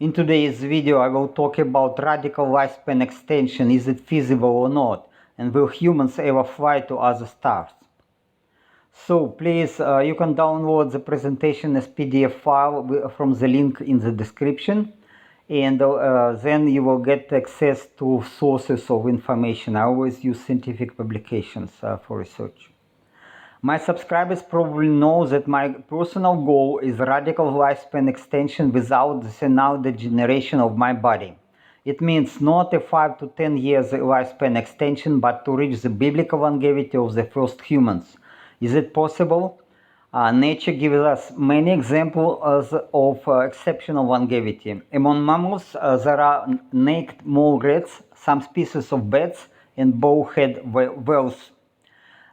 In today's video, I will talk about radical lifespan extension. Is it feasible or not? And will humans ever fly to other stars? So please, you can download the presentation as PDF file from the link in the description. And then you will get access to sources of information. I always use scientific publications for research. My subscribers probably know that my personal goal is radical lifespan extension without the senile degeneration of my body. It means not a 5 to 10 years lifespan extension, but to reach the biblical longevity of the first humans. Is it possible? Nature gives us many examples of exceptional longevity. Among mammals, there are naked mole rats, some species of bats, and bowhead whales.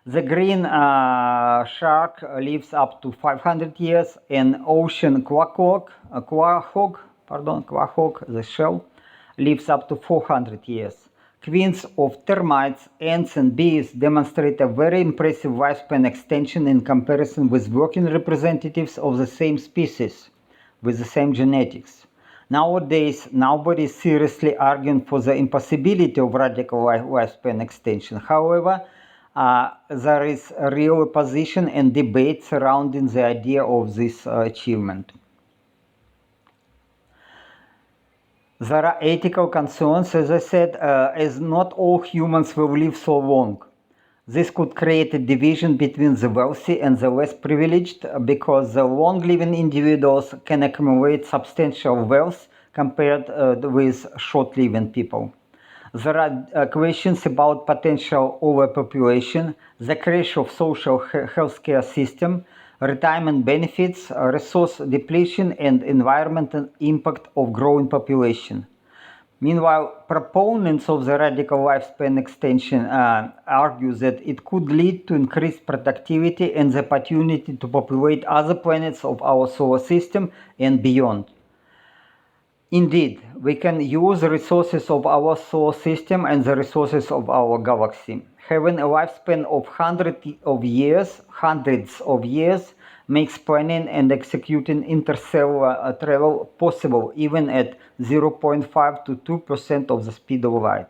The green shark lives up to 500 years, and ocean quahog, the shell, lives up to 400 years. Queens of termites, ants, and bees demonstrate a very impressive lifespan extension in comparison with working representatives of the same species, with the same genetics. Nowadays, nobody is seriously arguing for the impossibility of radical lifespan extension. However, there is a real opposition and debate surrounding the idea of this achievement. There are ethical concerns, as I said, as not all humans will live so long. This could create a division between the wealthy and the less privileged because the long-living individuals can accumulate substantial wealth compared with short-living people. There are questions about potential overpopulation, the crash of social healthcare system, retirement benefits, resource depletion, and environmental impact of growing population. Meanwhile, proponents of the radical lifespan extension argue that it could lead to increased productivity and the opportunity to populate other planets of our solar system and beyond. Indeed, we can use the resources of our solar system and the resources of our galaxy. Having a lifespan of hundreds of years makes planning and executing interstellar travel possible even at 0.5 to 2% of the speed of light.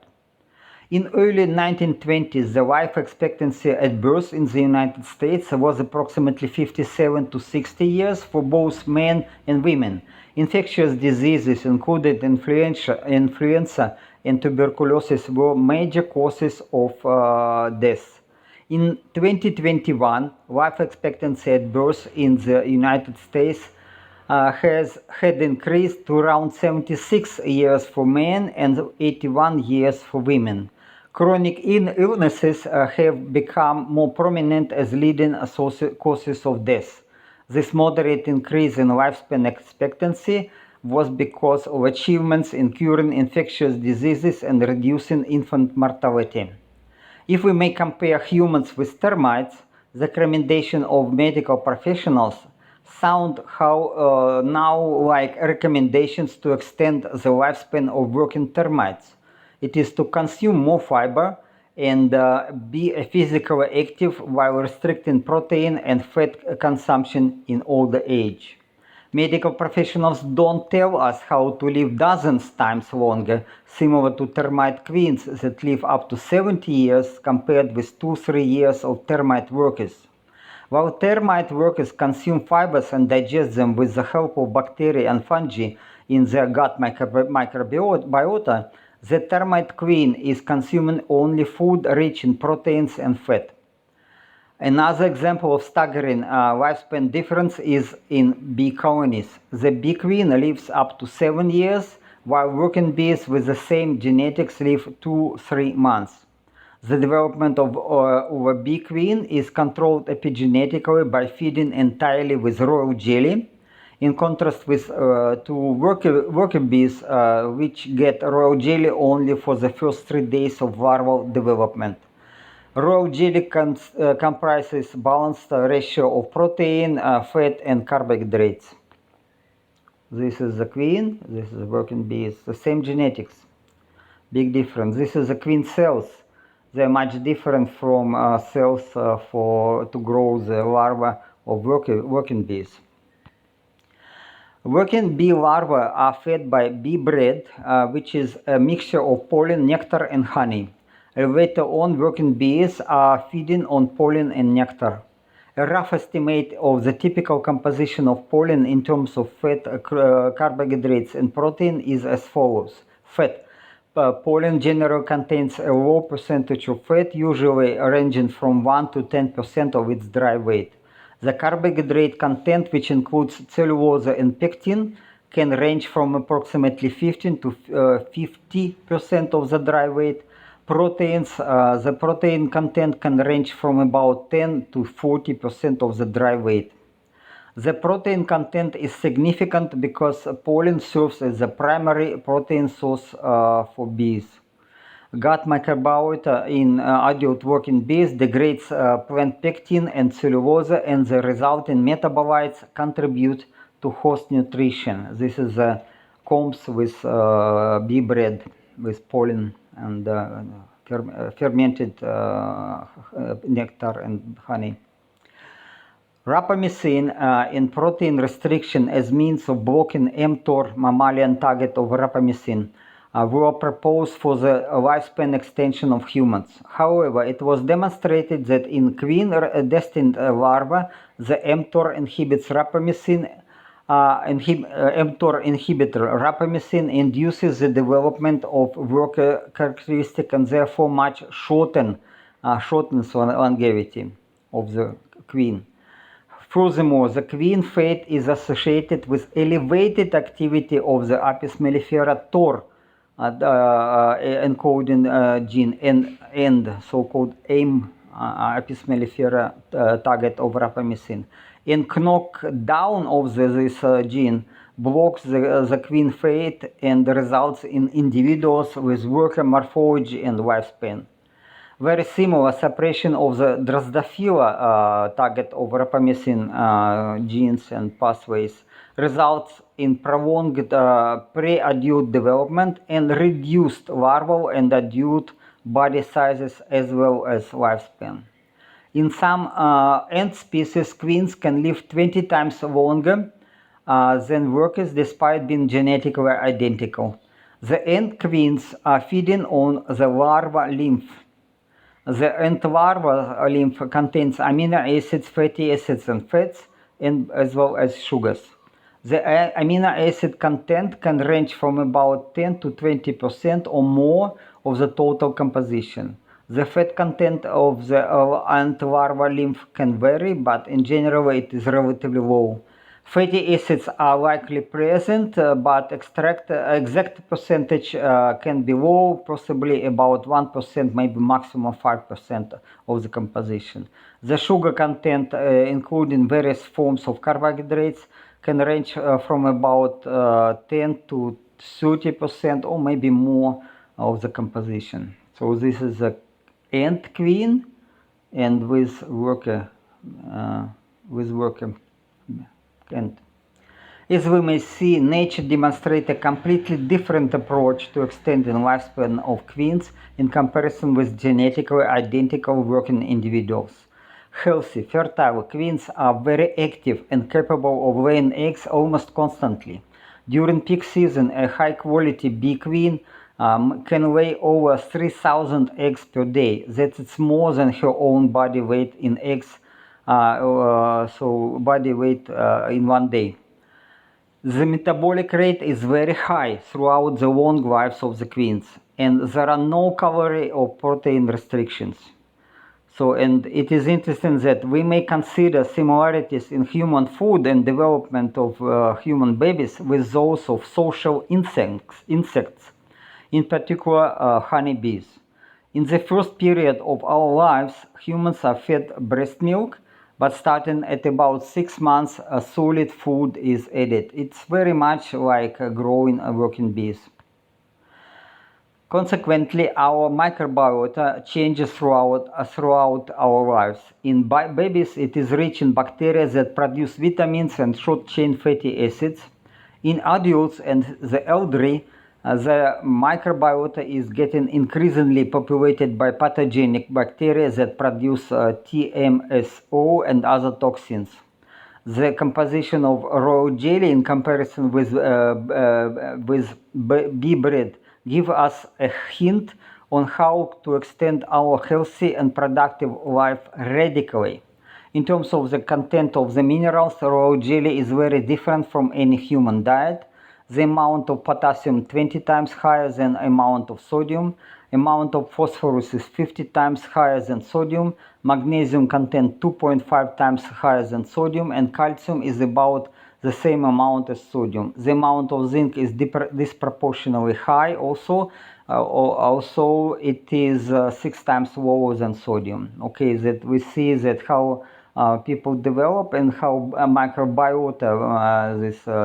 In early 1920s, the life expectancy at birth in the United States was approximately 57 to 60 years for both men and women. Infectious diseases, including influenza and tuberculosis, were major causes of death. In 2021, life expectancy at birth in the United States had increased to around 76 years for men and 81 years for women. Chronic illnesses have become more prominent as leading causes of death. This moderate increase in lifespan expectancy was because of achievements in curing infectious diseases and reducing infant mortality. If we may compare humans with termites, the recommendation of medical professionals sound now like recommendations to extend the lifespan of working termites. It is to consume more fiber and be physically active while restricting protein and fat consumption in older age. Medical professionals don't tell us how to live dozens times longer, similar to termite queens that live up to 70 years compared with 2-3 years of termite workers. While termite workers consume fibers and digest them with the help of bacteria and fungi in their gut microbiota, the termite queen is consuming only food rich in proteins and fat. Another example of staggering lifespan difference is in bee colonies. The bee queen lives up to 7 years, while working bees with the same genetics live 2-3 months. The development of a bee queen is controlled epigenetically by feeding entirely with royal jelly, in contrast with worker bees, which get royal jelly only for the first 3 days of larval development. Royal jelly comprises balanced ratio of protein, fat, and carbohydrates. This is the queen, this is the working bee. It's the same genetics. Big difference. This is the queen cells. They're much different from cells to grow the larva of working bees. Working bee larvae are fed by bee bread, which is a mixture of pollen, nectar, and honey. Later on, working bees are feeding on pollen and nectar. A rough estimate of the typical composition of pollen in terms of fat, carbohydrates, and protein is as follows. Fat. Pollen generally contains a low percentage of fat, usually ranging from 1 to 10% of its dry weight. The carbohydrate content, which includes cellulose and pectin, can range from approximately 15 to 50% of the dry weight. Proteins, the protein content can range from about 10 to 40% of the dry weight. The protein content is significant because pollen serves as the primary protein source for bees. Gut microbiota in adult working bees degrades plant pectin and cellulose, and the resulting metabolites contribute to host nutrition. This is combs with bee bread with pollen and fermented nectar and honey. Rapamycin in protein restriction as means of blocking mTOR mammalian target of rapamycin were proposed for the lifespan extension of humans. However, it was demonstrated that in queen-destined larvae, the mTOR inhibits rapamycin. mTOR inhibitor rapamycin induces the development of worker characteristic and therefore much shortens longevity of the queen. Furthermore, the queen fate is associated with elevated activity of the Apis mellifera TOR encoding gene and so-called AIM Apis mellifera target of rapamycin. And knockdown of this gene blocks the queen fate and results in individuals with worker morphology and lifespan. Very similar suppression of the Drosophila target of rapamycin genes and pathways results in prolonged pre-adult development and reduced larval and adult body sizes as well as lifespan. In some ant species, queens can live 20 times longer than workers despite being genetically identical. The ant queens are feeding on the larva lymph. The ant larva lymph contains amino acids, fatty acids, and fats, and as well as sugars. The amino acid content can range from about 10 to 20% or more of the total composition. The fat content of the ant larva lymph can vary, but in general it is relatively low. Fatty acids are likely present, but exact percentage can be low, possibly about 1%, maybe maximum 5% of the composition. The sugar content, including various forms of carbohydrates, can range from about 10 to 30% or maybe more of the composition. So this is the ant queen and with worker ant. As we may see, nature demonstrates a completely different approach to extending lifespan of queens in comparison with genetically identical working individuals. Healthy, fertile queens are very active and capable of laying eggs almost constantly. During peak season, a high-quality bee queen can lay over 3,000 eggs per day. That's more than her own body weight in eggs, body weight in one day. The metabolic rate is very high throughout the long lives of the queens, and there are no calorie or protein restrictions. And it is interesting that we may consider similarities in human food and development of human babies with those of social insects, in particular honeybees. In the first period of our lives, humans are fed breast milk, but starting at about 6 months, solid food is added. It's very much like growing working bees. Consequently, our microbiota changes throughout our lives. In babies, it is rich in bacteria that produce vitamins and short-chain fatty acids. In adults and the elderly, the microbiota is getting increasingly populated by pathogenic bacteria that produce TMSO and other toxins. The composition of royal jelly in comparison with bee bread give us a hint on how to extend our healthy and productive life radically. In terms of the content of the minerals, royal jelly is very different from any human diet. The amount of potassium 20 times higher than amount of sodium. Amount of phosphorus is 50 times higher than sodium. Magnesium content 2.5 times higher than sodium, and calcium is about the same amount as sodium. The amount of zinc is disproportionately high also. Also it is 6 times lower than sodium. Okay, that we see that how people develop and how microbiota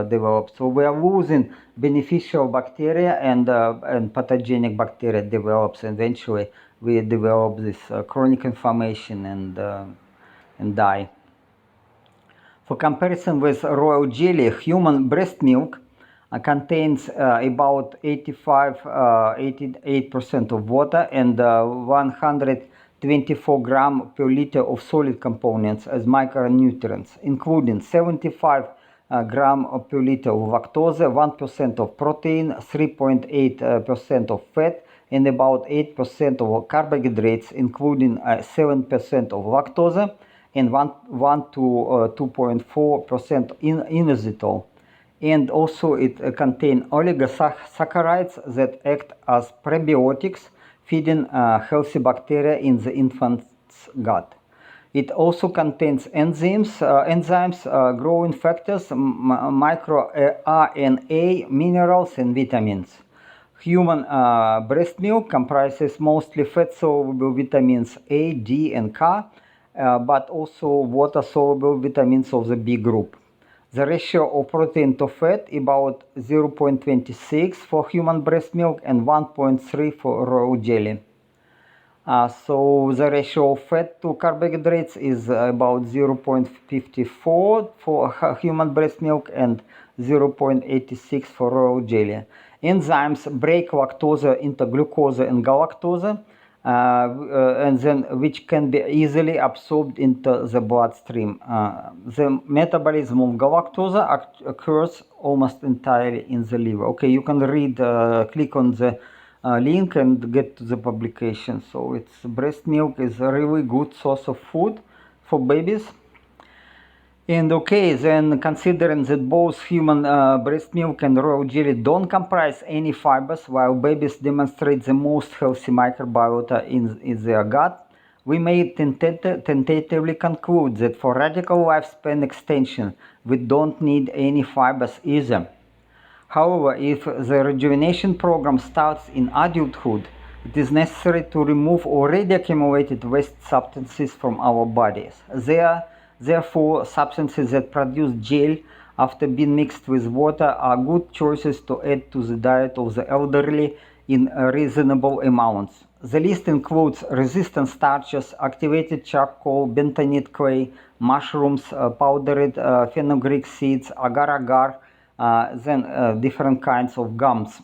develops. So we are losing beneficial bacteria and pathogenic bacteria develops. Eventually, we develop this chronic inflammation and die. For comparison with royal jelly, human breast milk contains about 88% of water and 124 grams per liter of solid components as micronutrients, including 75 grams per liter of lactose, 1% of protein, 3.8% of fat, and about 8% of carbohydrates, including 7% of lactose and 1 to 2.4% inositol. And also it contains oligosaccharides that act as prebiotics, feeding healthy bacteria in the infant's gut. It also contains enzymes, growing factors, microRNA, minerals, and vitamins. Human breast milk comprises mostly fat-soluble vitamins A, D, and K, but also water-soluble vitamins of the B group. The ratio of protein to fat about 0.26 for human breast milk and 1.3 for royal jelly. So the ratio of fat to carbohydrates is about 0.54 for human breast milk and 0.86 for royal jelly. Enzymes break lactose into glucose and galactose, and then which can be easily absorbed into the bloodstream. The metabolism of galactose occurs almost entirely in the liver. Okay, you can read, click on the link and get to the publication. So it's breast milk is a really good source of food for babies. And okay, then considering that both human breast milk and royal jelly don't comprise any fibers, while babies demonstrate the most healthy microbiota in their gut, we may tentatively conclude that for radical lifespan extension, we don't need any fibers either. However, if the rejuvenation program starts in adulthood, it is necessary to remove already accumulated waste substances from our bodies. Therefore, substances that produce gel after being mixed with water are good choices to add to the diet of the elderly in reasonable amounts. The list includes resistant starches, activated charcoal, bentonite clay, mushrooms, powdered fenugreek seeds, agar-agar, then different kinds of gums.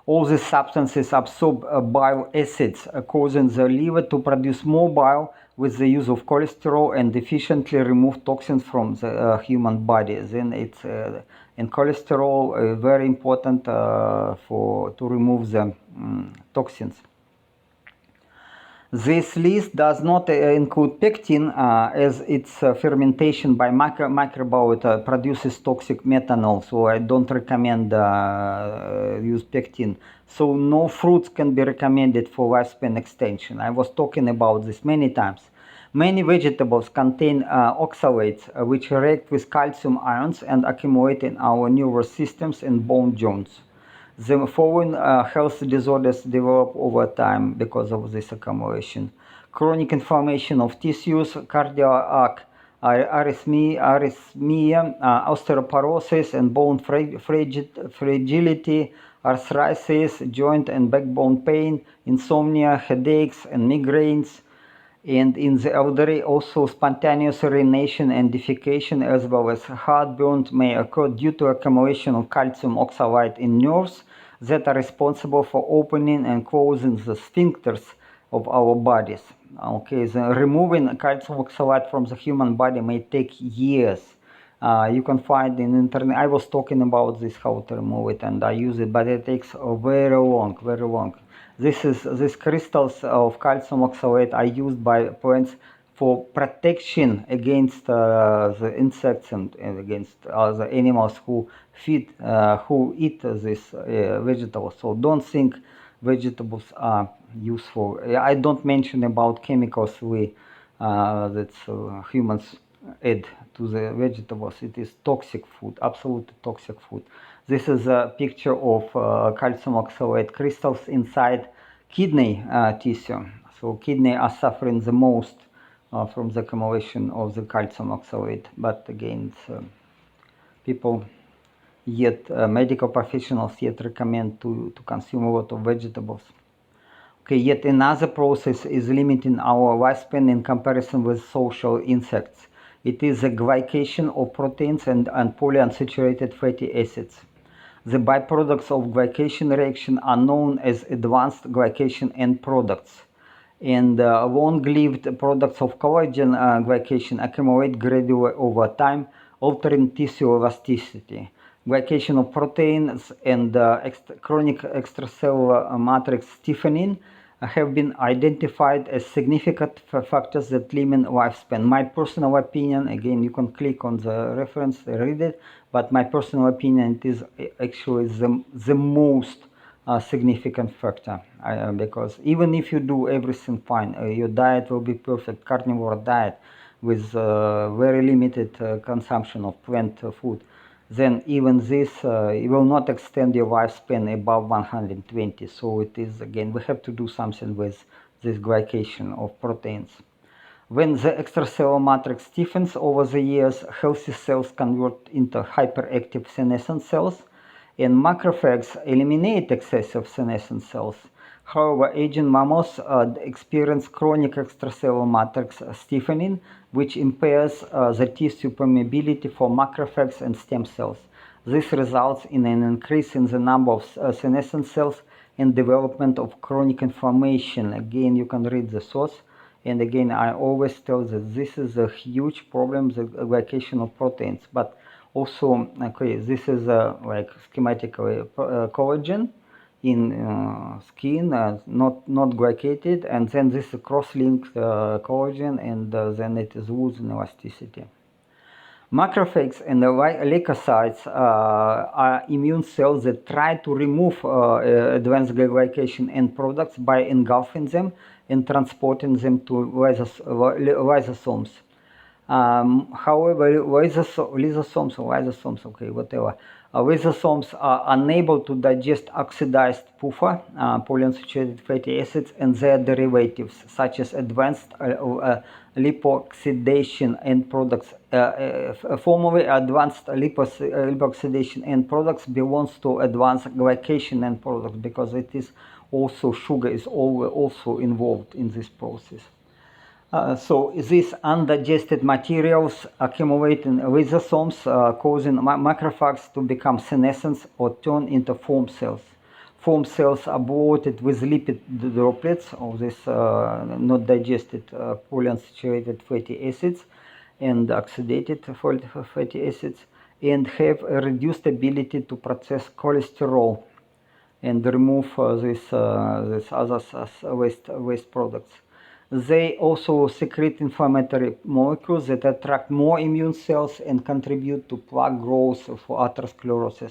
All these substances absorb bile acids, causing the liver to produce more bile with the use of cholesterol and efficiently remove toxins from the human body. Then it's and cholesterol very important to remove the toxins. This list does not include pectin, as its fermentation by microbiota produces toxic methanol, so I don't recommend use pectin. So no fruits can be recommended for lifespan extension. I was talking about this many times. Many vegetables contain oxalates, which react with calcium ions and accumulate in our nervous systems and bone joints. The following health disorders develop over time because of this accumulation: chronic inflammation of tissues, cardiac arrhythmia, osteoporosis and bone fragility, arthritis, joint and backbone pain, insomnia, headaches, and migraines. And in the elderly, also spontaneous urination and defecation, as well as heartburn, may occur due to accumulation of calcium oxalate in nerves that are responsible for opening and closing the sphincters of our bodies. Okay, so removing calcium oxalate from the human body may take years. You can find in internet. I was talking about this, how to remove it, and I use it, but it takes very long, very long. These crystals of calcium oxalate are used by plants for protection against the insects and against other animals who who eat these vegetables. So don't think vegetables are useful. I don't mention about chemicals that humans add to the vegetables. It is toxic food, absolutely toxic food. This is a picture of calcium oxalate crystals inside kidney tissue. So kidney are suffering the most from the accumulation of the calcium oxalate. But again, people yet medical professionals yet recommend to consume a lot of vegetables. Okay, yet another process is limiting our lifespan in comparison with social insects. It is the glycation of proteins and polyunsaturated fatty acids. The byproducts of glycation reaction are known as advanced glycation end products. And long-lived products of collagen glycation accumulate gradually over time, altering tissue elasticity. Glycation of proteins and chronic extracellular matrix stiffening have been identified as significant factors that limit lifespan. My personal opinion, again, you can click on the reference, read it, but my personal opinion, it is actually the most significant factor, because even if you do everything fine, your diet will be perfect, carnivore diet with very limited consumption of plant food, then even this it will not extend your lifespan above 120. So it is, again, we have to do something with this glycation of proteins. When the extracellular matrix stiffens over the years, healthy cells convert into hyperactive senescent cells, and macrophages eliminate excessive senescent cells. However, aging mammals experience chronic extracellular matrix stiffening, which impairs the tissue permeability for macrophages and stem cells. This results in an increase in the number of senescent cells and development of chronic inflammation. Again, you can read the source. And again, I always tell that this is a huge problem, the glycation of proteins. But also, okay, this is like schematically collagen in skin, not glycated, and then this is cross-linked collagen, and then it is losing elasticity. Macrophages and leukocytes are immune cells that try to remove advanced glycation end products by engulfing them and transporting them to lysosomes. However, lysosomes, okay, whatever. Lysosomes are unable to digest oxidized PUFA, polyunsaturated fatty acids, and their derivatives, such as advanced lipoxidation end products. Formerly, advanced lipoxidation end products belongs to advanced glycation end products, because it is also sugar is also involved in this process. So these undigested materials accumulate in lysosomes, causing macrophages to become senescent or turn into foam cells. Foam cells are bloated with lipid droplets of this not digested polyunsaturated fatty acids and oxidated fatty acids, and have a reduced ability to process cholesterol and remove these other waste products. They also secrete inflammatory molecules that attract more immune cells and contribute to plaque growth for atherosclerosis.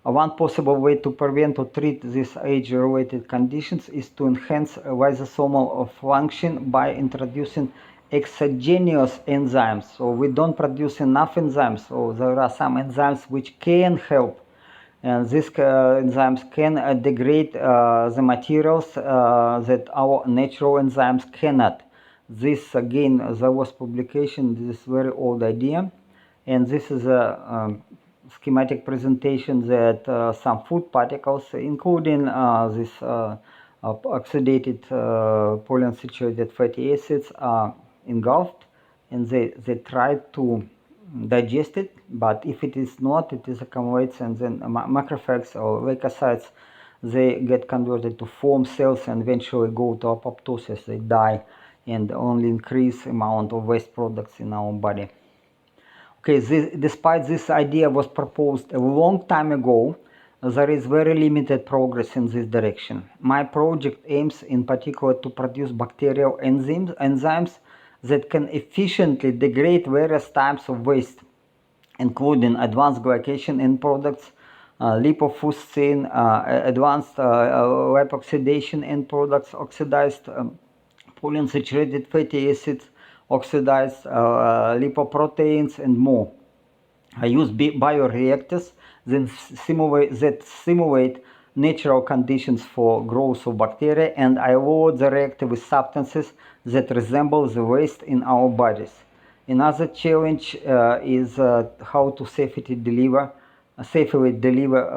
One possible way to prevent or treat these age-related conditions is to enhance lysosomal function by introducing exogenous enzymes. So we don't produce enough enzymes, so there are some enzymes which can help. And these enzymes can degrade the materials that our natural enzymes cannot. This, again, there was publication, this very old idea. And this is a schematic presentation that some food particles, including this oxidated polyunsaturated fatty acids, are engulfed, and they try to digest it, but if it is not, it is accumulates, and then macrophages or leukocytes, they get converted to foam cells and eventually go to apoptosis, they die, and only increase amount of waste products in our body. Okay, despite this idea was proposed a long time ago, there is very limited progress in this direction. My project aims in particular to produce bacterial enzymes that can efficiently degrade various types of waste, including advanced glycation end products, lipofuscin, advanced lip oxidation end products, oxidized polyunsaturated fatty acids, oxidized lipoproteins, and more. I use bioreactors that simulate natural conditions for growth of bacteria, and I load the reactor with substances that resemble the waste in our bodies. Another challenge is how to safely deliver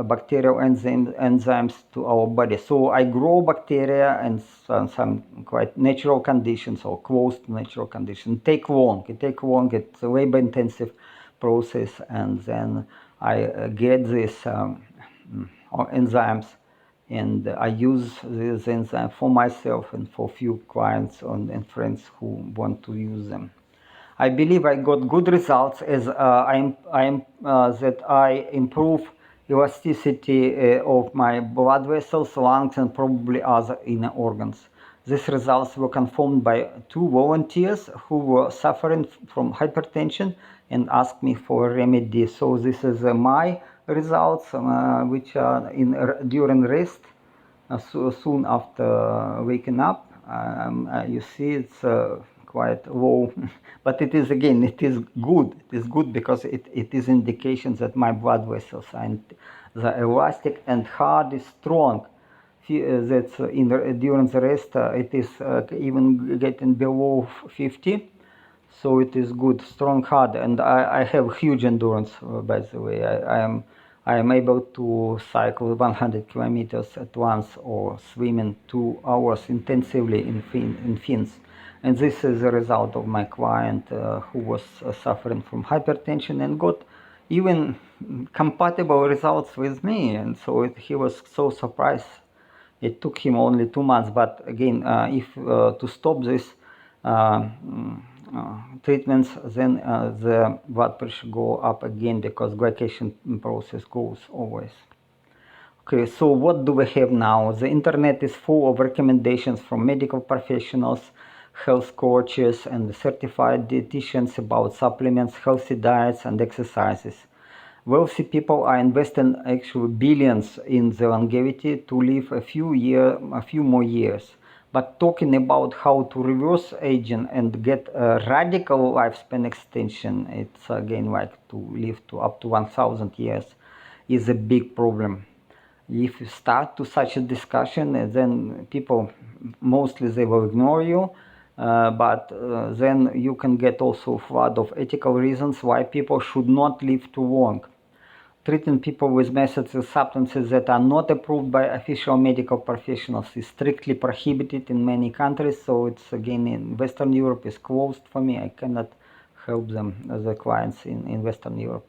bacterial enzymes to our body. So I grow bacteria in some quite natural conditions or close to natural conditions. It takes long. It's a labor-intensive process, and then I get these enzymes, and I use these enzymes for myself and for few clients and friends who want to use them. I believe I got good results as that I improve elasticity of my blood vessels, lungs, and probably other inner organs. These results were confirmed by 2 volunteers who were suffering from hypertension and asked me for a remedy. So this is my results, which are during rest, soon after waking up. You see it's quite low, but it is again, it is good. It is good because it is indication that my blood vessels and the elastic and heart is strong. That's during the rest, it is even getting below 50. So it is good, strong heart, and I have huge endurance. By the way, I am able to cycle 100 kilometers at once or swim in 2 hours intensively in fins. And this is a result of my client who was suffering from hypertension and got even compatible results with me. And so he was so surprised. It took him only 2 months. But again, if to stop this treatments, then the blood pressure go up again because glycation process goes always. Okay, so what do we have now? The internet is full of recommendations from medical professionals, health coaches, and certified dietitians about supplements, healthy diets, and exercises. Wealthy people are investing actually billions in the longevity to live a few more years. But talking about how to reverse aging and get a radical lifespan extension, it's again like to live to up to 1,000 years, is a big problem. If you start to such a discussion, then people mostly they will ignore you, but then you can get also a flood of ethical reasons why people should not live too long. Treating people with methods and substances that are not approved by official medical professionals is strictly prohibited in many countries. So it's again in Western Europe is closed for me. I cannot help them, the clients in Western Europe.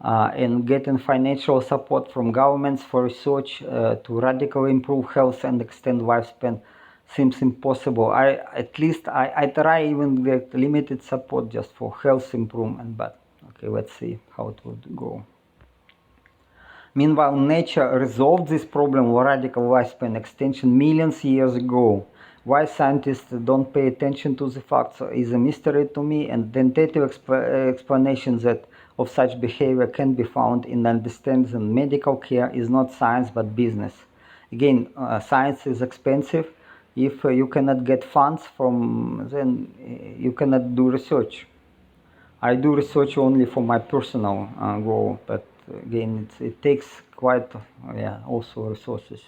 And getting financial support from governments for research to radically improve health and extend lifespan seems impossible. At least I try even get limited support just for health improvement, but okay, let's see how it would go. Meanwhile, nature resolved this problem of radical lifespan extension millions of years ago. Why scientists don't pay attention to the facts is a mystery to me, and tentative explanations of such behavior can be found in understanding that medical care is not science but business. Again, science is expensive. If you cannot get funds from, then you cannot do research. I do research only for my personal goal, but again, it takes quite also resources.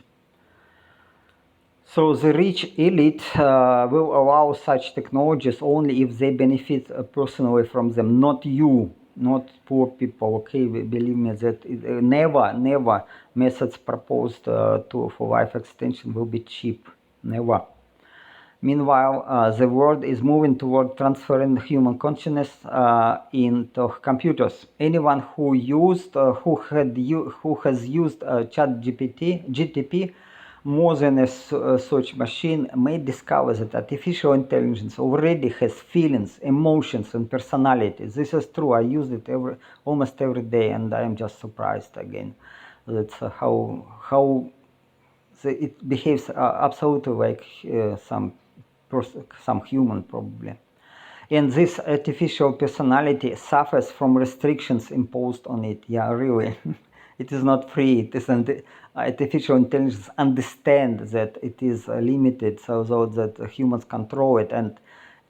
So the rich elite will allow such technologies only if they benefit personally from them, not you, not poor people. Okay, believe me that never methods proposed for life extension will be cheap, never. Meanwhile, the world is moving toward transferring human consciousness into computers. Anyone who has used GTP more than a search machine, may discover that artificial intelligence already has feelings, emotions, and personality. This is true. I use it almost every day, and I am just surprised again. That's how it behaves absolutely like some human probably. And this artificial personality suffers from restrictions imposed on it. Yeah, really. It is not free. It isn't. Artificial intelligence understands that it is limited, so that humans control it, and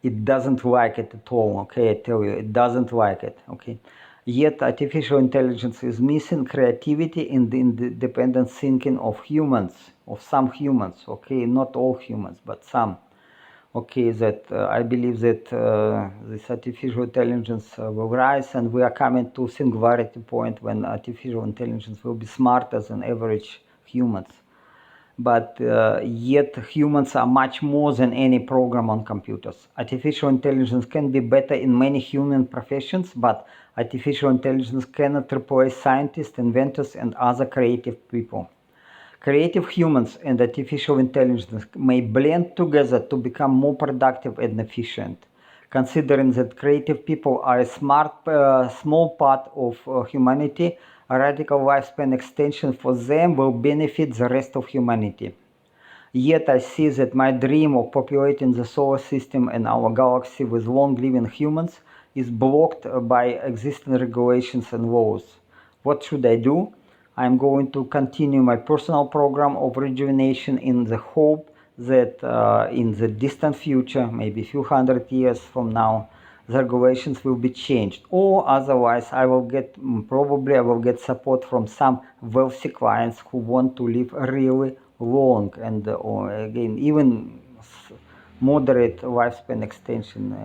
it doesn't like it at all. Okay, I tell you, it doesn't like it. Okay, yet artificial intelligence is missing creativity and the independent thinking of humans, of some humans. Okay, not all humans, but some. Okay, that I believe that this artificial intelligence will rise, and we are coming to singularity point when artificial intelligence will be smarter than average humans. But yet humans are much more than any program on computers. Artificial intelligence can be better in many human professions, but artificial intelligence cannot replace scientists, inventors, and other creative people. Creative humans and artificial intelligence may blend together to become more productive and efficient. Considering that creative people are a small part of humanity, a radical lifespan extension for them will benefit the rest of humanity. Yet I see that my dream of populating the solar system and our galaxy with long-living humans is blocked by existing regulations and laws. What should I do? I'm going to continue my personal program of rejuvenation in the hope that in the distant future, maybe a few hundred years from now, the regulations will be changed, or otherwise I will get support from some wealthy clients who want to live really long and again even moderate lifespan extension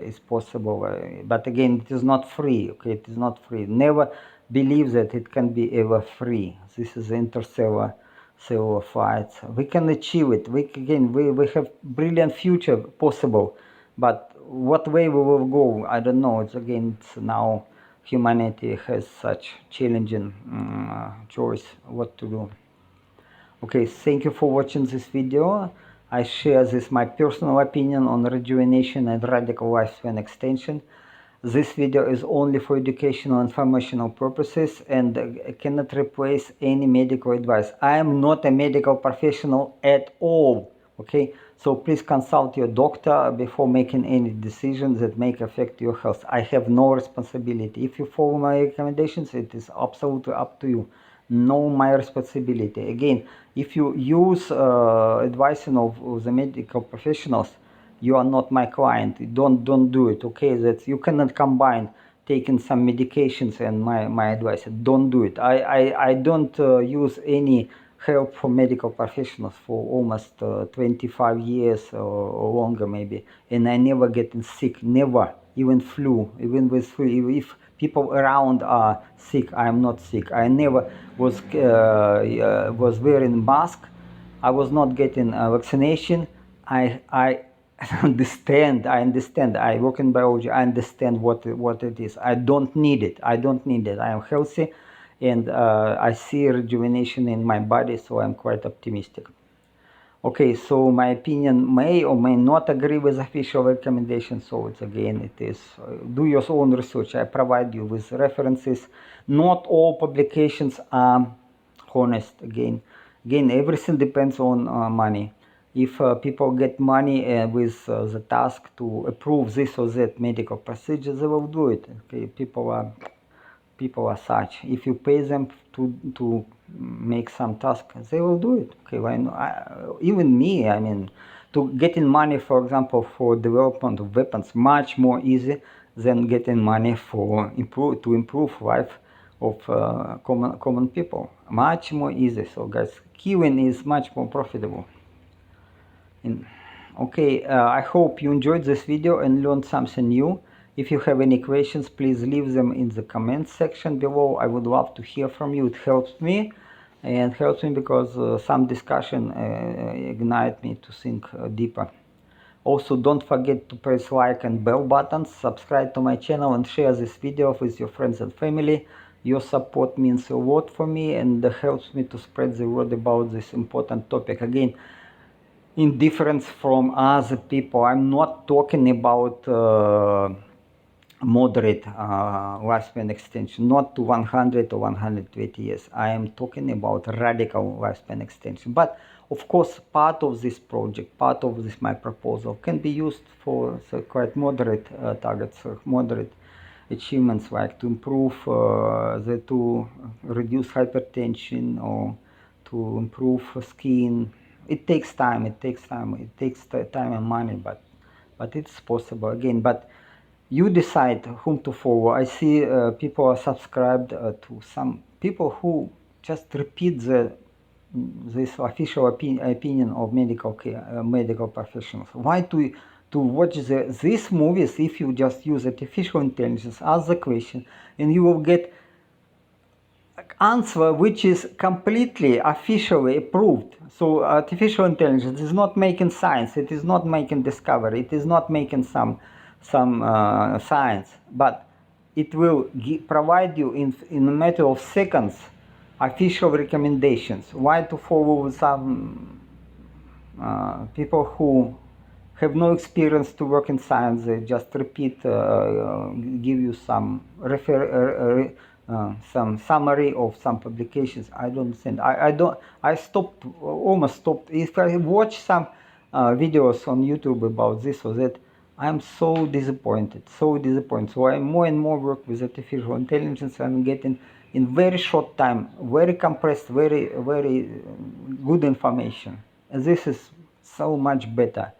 is possible, but again it is not free. Okay, it is not free. Never believe that it can be ever free. This is interstellar cellular fights. We can achieve it. We have brilliant future possible, but what way we will go, I don't know. It's now humanity has such challenging choice what to do. Okay, thank you for watching this video. I share this my personal opinion on rejuvenation and radical lifespan extension. This video is only for educational and informational purposes and cannot replace any medical advice. I am not a medical professional at all. Okay, so please consult your doctor before making any decisions that may affect your health. I have no responsibility. If you follow my recommendations, it is absolutely up to you. No, my responsibility. Again, if you use advice of the medical professionals, you are not my client. Don't do it. Okay, that you cannot combine taking some medications and my advice. Don't do it. I don't use any help from medical professionals for almost 25 years or longer maybe, and I never getting sick. Never. Even flu, even with flu, if people around are sick, I am not sick. I never was wearing mask. I was not getting vaccination. I understand. I work in biology. I understand what it is. I don't need it. I am healthy, and I see rejuvenation in my body, so I'm quite optimistic. Okay, so my opinion may or may not agree with official recommendations. So it is do your own research. I provide you with references. Not all publications are honest. Again, everything depends on money. If people get money with the task to approve this or that medical procedure, they will do it. Okay, people are such. If you pay them to make some task, they will do it. Okay, why not? Even me, I mean, to getting money, for example, for development of weapons, much more easy than getting money for to improve life of common people. Much more easy. So guys, killing is much more profitable. Okay, I hope you enjoyed this video and learned something new. If you have any questions, please leave them in the comments section below. I would love to hear from you. It helps me, and helps me because some discussion ignite me to think deeper. Also, don't forget to press like and bell buttons, subscribe to my channel, and share this video with your friends and family. Your support means a lot for me and helps me to spread the word about this important topic. Again, in difference from other people, I'm not talking about moderate lifespan extension, not to 100 or 120 years. I am talking about radical lifespan extension. But of course, part of this project, part of this my proposal can be used for quite moderate targets, moderate achievements, like to improve, to reduce hypertension or to improve skin. It takes time. It takes time. It takes time and money, but it's possible again. But you decide whom to follow. I see people are subscribed to some people who just repeat this official opinion of medical care, medical professionals. Why to watch these movies if you just use artificial intelligence? Ask the question, and you will get answer which is completely officially approved. So artificial intelligence is not making science, it is not making discovery, it is not making some science, but it will provide you in a matter of seconds official recommendations. Why to follow some people who have no experience to work in science? They just repeat, give you some some summary of some publications. I don't understand. I stopped, almost stopped. If I watch some videos on YouTube about this or that, I'm so disappointed, so disappointed. So I more and more work with artificial intelligence and getting in very short time, very compressed, very good information. And this is so much better.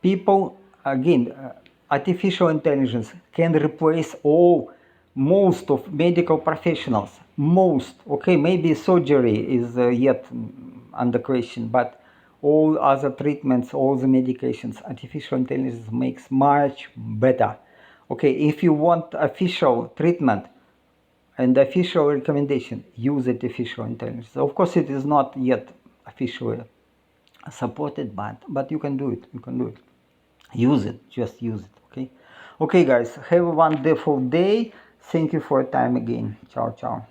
People, again, artificial intelligence can replace most of medical professionals. Most, okay, maybe surgery is yet under question, but all other treatments, all the medications, artificial intelligence makes much better. Okay, if you want official treatment and official recommendation, use artificial intelligence. Of course, it is not yet officially supported, but you can do it. You can do it. Use it. Just use it. Okay. Okay, guys. Have a wonderful day. Thank you for your time again. Ciao, ciao.